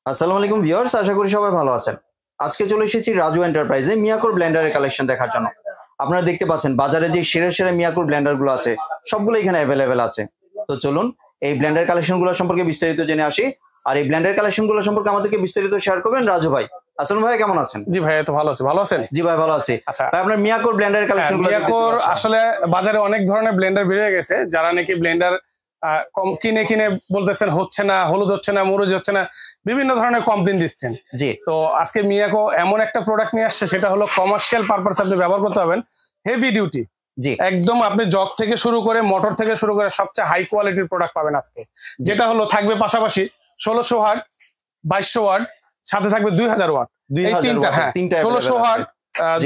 আসসালামু আলাইকুম ভিউয়ার্স, আশা করি সবাই ভালো আছেন। আজকে চলে এসেছি রাজু এন্টারপ্রাইজে মিয়াকোর ব্লেন্ডারের কালেকশন দেখার জন্য। আপনারা দেখতে পাচ্ছেন বাজারে যে সেরা সেরা মিয়াকোর ব্লেন্ডার গুলো আছে সবগুলো এখানে অ্যাভেলেবেল আছে। তো চলুন এই ব্লেন্ডার কালেকশন গুলো সম্পর্কে বিস্তারিত জেনে আসি। আর এই ব্লেন্ডার কালেকশন গুলো সম্পর্কে আমাদেরকে বিস্তারিত শেয়ার করবেন রাজু ভাই। আসসালামু ভাই, কেমন আছেন? জি ভাই, তো ভালো আছি। ভালো আছেন? জি ভাই, ভালো আছি। আচ্ছা ভাই, আপনার মিয়াকোর ব্লেন্ডারের কালেকশন গুলো মিয়াকোর আসলে বাজারে অনেক ধরনের ব্লেন্ডার বেরিয়ে গেছে। যারা নাকি ব্লেন্ডার কম কিনে কিনে বলতেছেন হচ্ছে না, হলুদ হচ্ছে না, মরুজ হচ্ছে না, বিভিন্ন ধরনের কমপ্লেইন দিচ্ছেন। জি, তো আজকে মিয়াকো এমন একটা প্রোডাক্ট নিয়ে আসছে, সেটা হলো কমার্শিয়াল পারপাস আপনি ব্যবহার করতে পারবেন, হেভি ডিউটি। জি, একদম আপনি জগ থেকে শুরু করে মোটর থেকে শুরু করে সবচেয়ে হাই কোয়ালিটির প্রোডাক্ট পাবেন আজকে। যেটা হলো থাকবে পাশাপাশি 1600 ওয়াট, 2200 ওয়াট, সাথে থাকবে 2000 ওয়াট। এই তিনটা, হ্যাঁ, 1600 ওয়াট,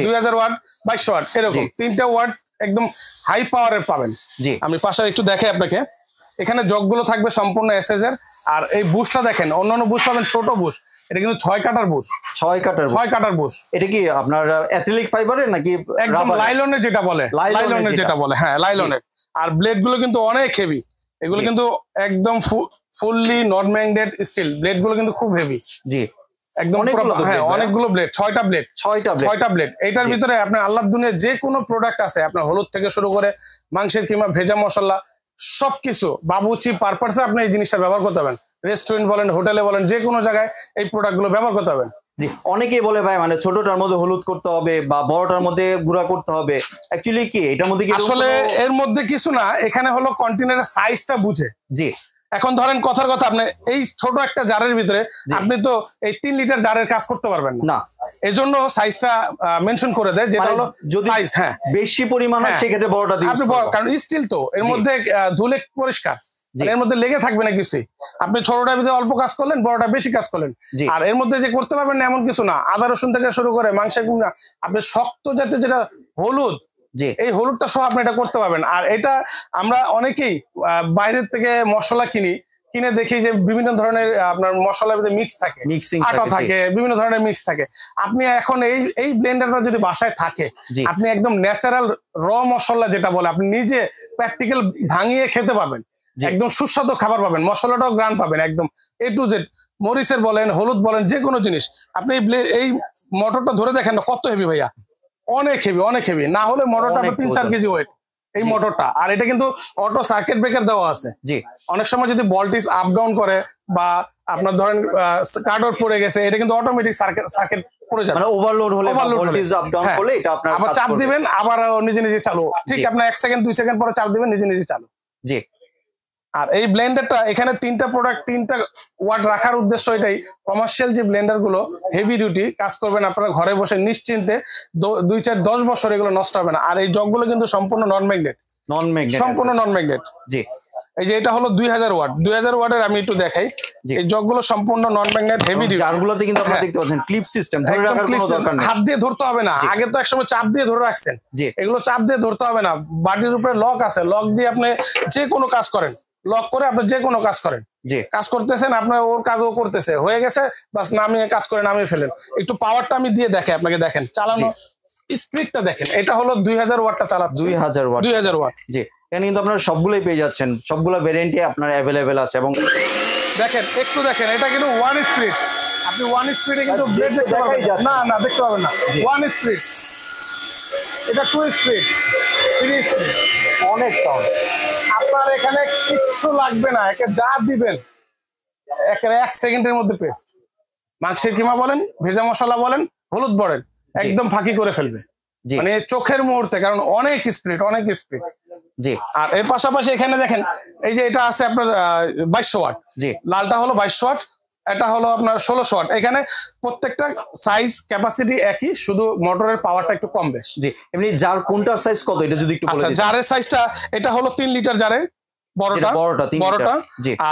2000 ওয়াট, 2200 ওয়াট, এরকম তিনটা ওয়াট একদম হাই পাওয়ারের পাবেন। জি, আমি পাশে একটু দেখাই আপনাকে। এখানে জগগুলো থাকবে সম্পূর্ণ এসএস এর। আর এই বুশটা দেখেন, অন্যান্য বুশ পাবেন ছোট বুশ, এটা কিন্তু 6 কাটার বুশ। 6 কাটার বুশ। এটা কি আপনার অ্যাক্রিলিক ফাইবারের নাকি একদম লাইলনের, যেটা বলে লাইলনের, যেটা বলে, হ্যাঁ লাইলনের। আর ব্লেড গুলো কিন্তু অনেক হেভি। এগুলো কিন্তু একদম ফুললি নন ম্যাগনেট স্টিল। ব্লেড গুলো কিন্তু খুব হেভি। জি, একদম হ্যাঁ, অনেকগুলো ব্লেড, 6টা ব্লেড, 6টা ব্লেড। এইটার ভিতরে আপনার আল্লাহর দুনিয়ার যে কোনো প্রোডাক্ট আছে, আপনার হলুদ থেকে শুরু করে মাংসের কিমা, ভেজা মশলা, সবকিছু বাবুচি পারপাসে আপনি এই জিনিসটা ব্যবহার করতে পারবেন। রেস্টুরেন্ট বলেন, হোটেলে বলেন, যে কোনো জায়গায় এই প্রোডাক্ট গুলো ব্যবহার করতে পারবেন। জি, অনেকেই বলে ভাই মানে ছোটটার মধ্যে হলুদ করতে হবে বা বড়টার মধ্যে গুঁড়া করতে হবে। অ্যাকচুয়ালি কি এটার মধ্যে কি আসলে এর মধ্যে কিছু না, এখানে হলো কন্টেনারের সাইজটা বুঝে। জি, এখন ধরেন কথার কথা, আপনি এই ছোট একটা জারের ভিতরে আপনি তো এই 3 লিটার জারের কাজ করতে পারবেন না। এজন্য সাইজটা মেনশন করে দেয়, যেটা হলো সাইজ। হ্যাঁ, বেশি পরিমাণ হয় সেক্ষেত্রে বড়টা দিন আপনি, কারণ স্টিল তো এর মধ্যে ধুলে পরিষ্কার, এর মধ্যে লেগে থাকবে না কিছুই। আপনি ছোটটার ভিতরে অল্প কাজ করলেন, বড়টা বেশি কাজ করলেন। আর এর মধ্যে যে করতে পারবেন না এমন কিছু না। আদা রসুন থেকে শুরু করে মাংসের কিমা, আপনি শক্ত জাতীয় যেটা হলুদ, এই হলুদটা সহ আপনি এটা করতে পারবেন। আর এটা আমরা অনেকেই বাইরের থেকে মশলা কিনে দেখি যে বিভিন্ন ধরনের আপনার মশলার ভিতরে মিক্স থাকে, আটা থাকে, বিভিন্ন ধরনের মিক্স থাকে। আপনি এখন এই ব্লেন্ডারটা যদি বাসায় থাকে, আপনি একদম ন্যাচারাল র মশলা যেটা বলে, আপনি নিজে প্র্যাকটিক্যাল ভাঙিয়ে খেতে পাবেন। একদম সুস্বাদু খাবার পাবেন, মশলাটাও গ্রান পাবেন, একদম A to Z। মরিচের বলেন, হলুদ বলেন, যে কোনো জিনিস আপনি এই মোটরটা ধরে দেখেন না কত হেভি ভাইয়া, অনেক হেভি, অনেক হেভি। না হলে মোটরটা 3-4 কেজি ওয়েট এই মোটরটা। আর এটা কিন্তু অটো সার্কিট ব্রেকার দেওয়া আছে। অনেক সময় যদি ভোল্টেজ আপ ডাউন করে বা আপনার ধরেন কার্ডর পড়ে গেছে, এটা কিন্তু অটোমেটিক সার্কিট পড়ে যাবে, মানে ওভারলোড হলে ভোল্টেজ আপ ডাউন হলে এটা আপনার আবার চাপ দিবেন, আবার নিজে নিজে চালু। ঠিক আপনার 1 সেকেন্ড 2 সেকেন্ড পরে চাপ দিবেন, নিজে নিজে চালু। জি। আর এই ব্লেন্ডারটা এখানে 3টা প্রোডাক্ট, 3টা ওয়াট রাখার উদ্দেশ্য এটাই। কমার্শিয়াল যে ব্লেন্ডার গুলো হেভি ডিউটি কাজ করবেন, আপনারা ঘরে বসে নিশ্চিন্তে 2-4-10 বছর এগুলো নষ্ট হবে না। আর এই জগগুলো কিন্তু সম্পূর্ণ নন ম্যাগনেট, সম্পূর্ণ নন ম্যাগনেট। জি, এই যে এটা হলো 2000 ওয়াট, 2000 ওয়াটের আমি একটু দেখাই। এই জগগুলো সম্পূর্ণ নন ম্যাগনেট, হেভি ডিউটি। জারগুলোতে কিন্তু আপনারা দেখতে পাচ্ছেন ক্লিপ সিস্টেম, ধরে রাখার কোনো দরকার নেই, হাত দিয়ে ধরতে হবে না। আগে তো একসময় চাপ দিয়ে ধরে রাখছেন, এগুলো চাপ দিয়ে ধরতে হবে না। বাটির উপরে লক আছে, লক দিয়ে আপনি যে কোনো কাজ করেন, লক করে আপনি যে কোনো কাজ করেন। কাজ করতেছেন, আপনার ওর কাজও করতেছে, হয়ে গেছে, বাস নামিয়ে কাজ করে নামিয়ে ফেলেন। একটু পাওয়ারটা আমি দিয়ে দেখাই আপনাকে, দেখেন চালানো স্পিডটা দেখেন। এটা হলো 2000 ওয়াটটা চালাচ্ছে, 2000 ওয়াট। জি, এখানে কিন্তু আপনারা সবগুলোই পেয়ে যাচ্ছেন, সবগুলো ভেরিয়েন্টে আপনার অ্যাভেলেবেল আছে। এবং দেখেন, একটু দেখেন, এটা কিন্তু 1 স্পিড। আপনি 1 স্পিডে কিন্তু ব্লেড দেখতে পাবেন না, দেখতে পাবেন না। 1 স্পিড, এটা 2 স্পিড, 3 স্পিড, অনেক সাউন্ড। আপনার এখানে কিচ্ছু লাগবে না, একে যা দিবেন একেবারে 1 সেকেন্ডের মধ্যে পেস্ট। মাংসের কিমা বলেন, ভেজা মশলা বলেন, হলুদ বলেন, একদম ফাঁকি করে ফেলবে, মানে চোখের মুহূর্তে, কারণ অনেক স্পিড, অনেক স্পিড। জি। আর এর পাশাপাশি এখানে দেখেন, এই যে এটা আছে আপনার 2200 ওয়াট। জি, লালটা হলো 2200 ওয়াট, এটা হলো আপনার 1600 ওয়াট। এখানে প্রত্যেকটা সাইজ ক্যাপাসিটি একই, শুধু মোটরের পাওয়ারটা একটু কম বেশ। জি, এমনি জার কোনটার সাইজ কত এটা যদি একটু বলে দিতেন। জারের সাইজটা এটা হলো 3 লিটার জারের বড়টা,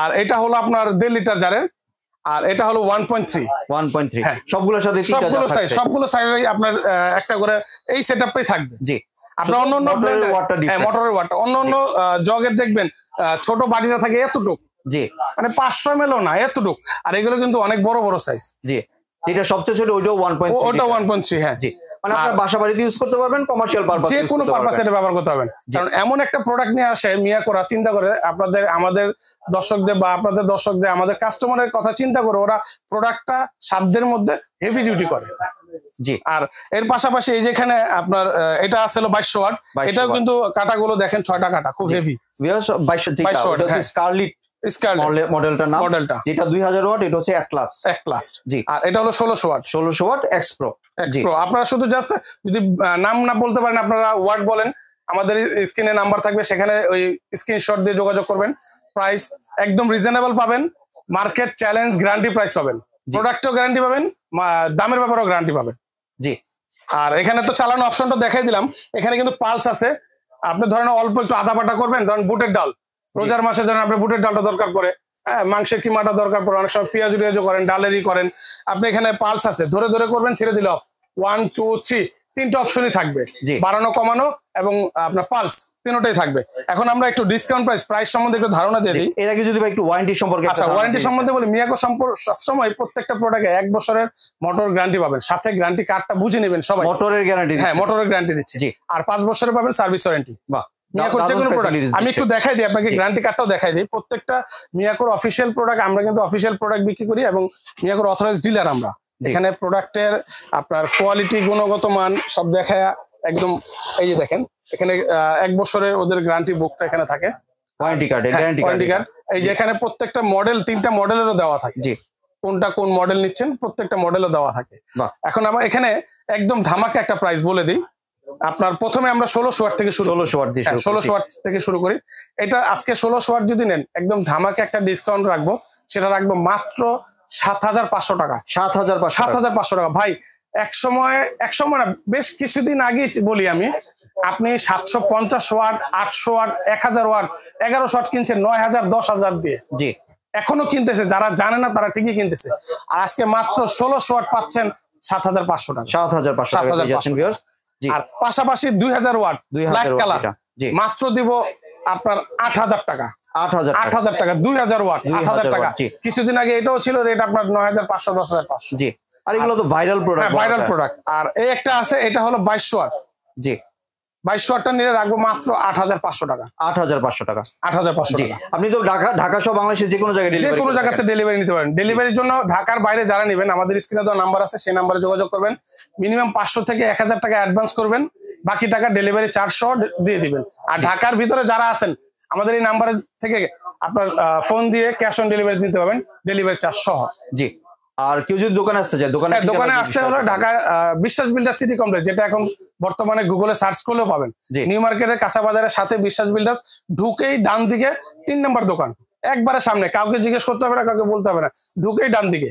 আর এটা হলো আপনার 1.5 লিটার জারের, আর এটা হলো 1.3। হ্যাঁ, সবগুলোর সাথে সবগুলো সাইজ আপনার একটা করে এই সেটআপটাই থাকবে। জি, আপনার অন্য মোটরের ওয়াটটা অন্য জগের দেখবেন ছোট বাটিটা থাকে এতটুক, জি, মানে 500 ml না, এতটুক। আর এগুলো কিন্তু অনেক বড় বড় সাইজ। জি, যেটা সবচেয়ে ছোট ওইটাও 1.3। ওটা 1.3। হ্যাঁ, জি, মানে আপনারা বাসা বাড়িতে ইউজ করতে পারবেন, কমার্শিয়াল পারপাস যে কোনো পারপাসে এটা ব্যবহার করতে পারবেন। কারণ এমন একটা প্রোডাক্ট নিয়ে আসে মিয়াকোর, চিন্তা করে আমাদের দর্শকদের বা আপনাদের দর্শকদের, আমাদের কাস্টমারের কথা চিন্তা করে ওরা প্রোডাক্টটা সাধ্যের মধ্যে হেভি ডিউটি করে। জি। আর এর পাশাপাশি এই যেখানে আপনার এটা আছে 2200 ওয়াট, এটাও কিন্তু কাটাগুলো দেখেন 6টা কাটা, খুব হেভি। 2200 ওয়াট হচ্ছে স্কারলেট মডেলটার নাম, যেটা 2000 ওয়াট, এটা হচ্ছে এক্সপ্লাস্ট। জি। আর এটা হলো 1600 ওয়াট, 1600 ওয়াট এক্সপ্রো। জি। আপনারা শুধু জাস্ট যদি নাম না বলতে পারেন, আপনারা ওয়াট বলেন, আমাদের স্ক্রিনে নাম্বার থাকবে, সেখানে ওই স্ক্রিনশট দিয়ে যোগাযোগ করবেন। প্রাইস একদম রিজনেবল পাবেন, মার্কেট চ্যালেঞ্জ গ্যারান্টি প্রাইস পাবেন, প্রোডাক্টও গ্যারান্টি পাবেন, দামের ব্যাপারেও গ্যারান্টি পাবেন। জি। আর এখানে তো চালানো অপশনটা দেখাই দিলাম, এখানে কিন্তু পালস আছে। আপনি ধরেন অল্প একটু আদা বাটা করবেন, ধরেন বুটের ডাল, রোজার মাসে ধরেন আপনার বুটের ডালটা দরকার পড়ে, হ্যাঁ, মাংসের কিমাটা দরকার পড়ে, অনেক সময় পেঁয়াজ টিয়াজও করেন, ডালেরই করেন, আপনি এখানে পালস আছে, ধরে ধরে করবেন, ছেড়ে দিল 1 2 3, 3টে অপশনই থাকবে, বাড়ানো কমানো এবং আপনার পালস তিনটাই থাকবে। এখন আমরা একটু ডিসকাউন্ট প্রাইস সম্বন্ধে একটু ধারণা দিয়ে দিই। এর আগে যদি একটু ওয়ারেন্টি সম্পর্কে, আচ্ছা, ওয়ারেন্টি সম্বন্ধে বলি, মিয়াকো সবসময় প্রত্যেকটা প্রোডাক্টে 1 বছরের মোটর গ্যারান্টি পাবেন, সাথে গ্যারান্টি কার্ডটা বুঝে নেবেন সবাই, মোটরের গ্যারান্টি। হ্যাঁ, মোটরের গ্যারান্টি দিচ্ছে। আর 5 বছরের পাবেন সার্ভিস ওয়ারেন্টি। বাহ, মিয়াকোর যে কোনো প্রোডাক্ট আমি একটু দেখাই দিই আপনাকে, গ্যারান্টি কার্ডটাও দেখাই দিই। প্রত্যেকটা মিয়াকোর অফিসিয়াল প্রোডাক্ট, আমরা কিন্তু অফিসিয়াল প্রোডাক্ট বিক্রি করি এবং মিয়াকোর অথরাইজড ডিলার আমরা। এখানে প্রোডাক্টের আপনার কোয়ালিটি, গুণগত মান সব দেখায় একদম। এই যে দেখেন, এখানে 1 বছরের ওদের গ্যারান্টি বুকটা এখানে থাকে, ওয়ারেন্টি কার্ড। এই যে এখানে প্রত্যেকটা মডেল, 3টা মডেলেরও দেওয়া থাকে। জি। কোনটা কোন মডেল নিচ্ছেন প্রত্যেকটা মডেলও দেওয়া থাকে। এখন আমরা এখানে একদম ধামাকা একটা প্রাইস বলে দিই। আপনার প্রথমে আমরা 1600 ওয়াট থেকে শুরু, 1600 ওয়াট থেকে শুরু করি। এটা আজকে 1600 ওয়াট যদি নেন, একদম ধামাকা একটা ডিসকাউন্ট রাখবো, সেটা রাখবো মাত্র 7500 টাকা। 7500 টাকা। ভাই এক সময় না, বেশ কিছুদিন আগে বলি আমি, আপনি 750 ওয়াট, 800 ওয়াট, 1000 ওয়াট, 1100 ওয়াট কিনছেন 9000 10000 দিয়ে। জি। এখনো কিনতেছে, যারা জানে না তারা ঠিকই কিনতেছে। আর আজকে মাত্র 1600 ওয়াট পাচ্ছেন 7500 টাকা। 7500। আর পাশাপাশি 2000 ওয়াট ব্ল্যাক কালার মাত্র দিব আপনার 8000 টাকা। 8000 টাকা 2000 ওয়াট 8000 টাকা। কিছুদিন আগে এটাও ছিল রেট আপনার 9500 10500। জি। আর এগুলো তো ভাইরাল প্রোডাক্ট। হ্যাঁ, ভাইরাল প্রোডাক্ট। আর এই একটা আছে, এটা হলো 2200 ওয়াট। জি। 2200 ওয়াটটা নিয়ে রাখবো মাত্র 8500 টাকা। 8500 টাকা। 8500 টাকা। আপনি তো ঢাকা সহ বাংলাদেশের যে কোনো জায়গায় ডেলিভারি নিতে পারেন। ডেলিভারির জন্য ঢাকার বাইরে যারা নেবেন, আমাদের স্ক্রিনে দেওয়া নাম্বার আছে, সেই নাম্বারে যোগাযোগ করবেন। মিনিমাম 500 থেকে 1000 টাকা অ্যাডভান্স করবেন, বাকি টাকা ডেলিভারি চার্জ সহ দিয়ে দিবেন। আর ঢাকার ভিতরে যারা আছেন, আমাদের এই নাম্বারে থেকে আপনার ফোন দিয়ে ক্যাশ অন ডেলিভারি দিতে পারবেন, ডেলিভারি চার্জ সহ। জি। আর কেউ যদি দোকানে আসতে চায়, দোকানে আসতে হলো ঢাকা বিশ্বাস বিল্ডার্স সিটি কমপ্লেক্স, যেটা এখন বর্তমানে গুগলে সার্চ করলেও পাবেন। নিউ মার্কেটের কাঁচা বাজারের সাথে বিশ্বাস বিল্ডার্স, ঢুকেই ডান দিকে 3 নম্বর দোকান, একবারে সামনে, কাউকে জিজ্ঞেস করতে হবে না, কাউকে বলতে হবে না, ঢুকেই ডান দিকে।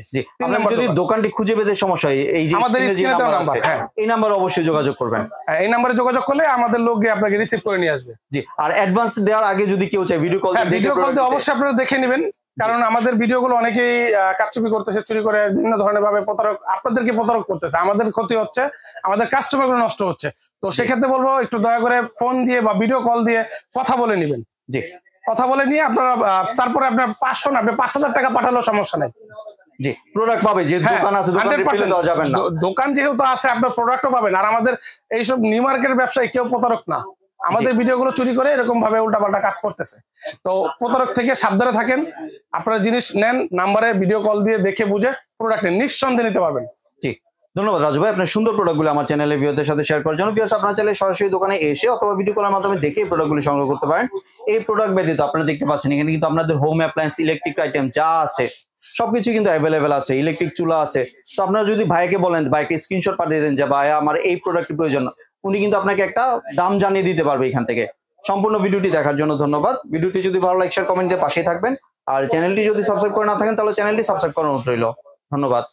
যদি দোকানটি খুঁজে পেতে সমস্যা হয়, এই যে আমাদের স্ক্রিনে দেওয়া নাম্বার, এই নাম্বারে অবশ্যই যোগাযোগ করবেন। এই নাম্বারে যোগাযোগ করলে আমাদের লোক গিয়ে আপনাকে রিসিভ করে নিয়ে আসবে। জি। আর অ্যাডভান্স দেওয়ার আগে যদি কেউ চায় ভিডিও কল দিয়ে অবশ্যই আপনারা দেখে নেবেন, কারণ আমাদের ভিডিওগুলো অনেকেই কারচুপি করতেছে, চুরি করে বিভিন্ন ধরনের ভাবে আপনাদেরকে প্রতারক করতেছে, আমাদের ক্ষতি হচ্ছে, আমাদের কাস্টমারগুলো নষ্ট হচ্ছে। তো সেক্ষেত্রে বলবো একটু দয়া করে ফোন দিয়ে বা ভিডিও কল দিয়ে কথা বলে নেবেন। জি। কথা বলে নিয়ে আপনারা তারপরে আপনার 500 না, আপনি 5000 টাকা পাঠালেও সমস্যা নাই। জি। প্রোডাক্ট পাবে, যে দোকান আছে, দোকানে পেলে দেওয়া যাবে না। দোকান যেহেতু আছে, আপনার প্রোডাক্টও পাবেন। আর আমাদের এইসব নিউ মার্কেটের ব্যবসায়ী কেউ প্রতারক না, আমাদের ভিডিওগুলো চুরি করে এরকম ভাবে উল্টাপাল্টা কাজ করতেছে। তো প্রতারক থেকে সাবধানে থাকেন। আপনারা জিনিস নেন, নাম্বারে ভিডিও কল দিয়ে দেখে বুঝে প্রোডাক্ট নিঃসন্দেহে নিতে পারবেন। জি। ধন্যবাদ রাজু ভাই, আপনার সুন্দর প্রোডাক্টগুলো আমার চ্যানেলে ভিউয়ারদের সাথে শেয়ার করার জন্য। ভিউয়ার্স, আপনারা চাইলে সরাসরি দোকানে এসে অথবা ভিডিও কলের মাধ্যমে দেখে এই প্রোডাক্টগুলো সংগ্রহ করতে পারেন। এই প্রোডাক্ট ব্যতীত আপনারা দেখতে পাচ্ছেন এখানে কিন্তু আপনাদের হোম অ্যাপ্লায়েন্স, ইলেকট্রিক আইটেম যা আছে সবকিছু কিন্তু অ্যাভেলেবেল আছে। ইলেকট্রিক চুলা আছে। তো আপনারা যদি ভাইকে বলেন, ভাইকে স্ক্রিনশট পাঠিয়ে দেন যে ভাই আমার এই প্রোডাক্টের প্রয়োজন, উনি কিন্তু আপনাকে একটা দাম জানিয়ে দিতে পারবে এখান থেকে। সম্পূর্ণ ভিডিওটি দেখার জন্য ধন্যবাদ। ভিডিওটি যদি ভালো লাগে শেয়ার কমেন্ট দিয়ে পাশেই থাকবেন। আর চ্যানেলটি যদি সাবস্ক্রাইব করে না থাকেন, তাহলে চ্যানেলটি সাবস্ক্রাইব করার অনুরোধ রইল। ধন্যবাদ।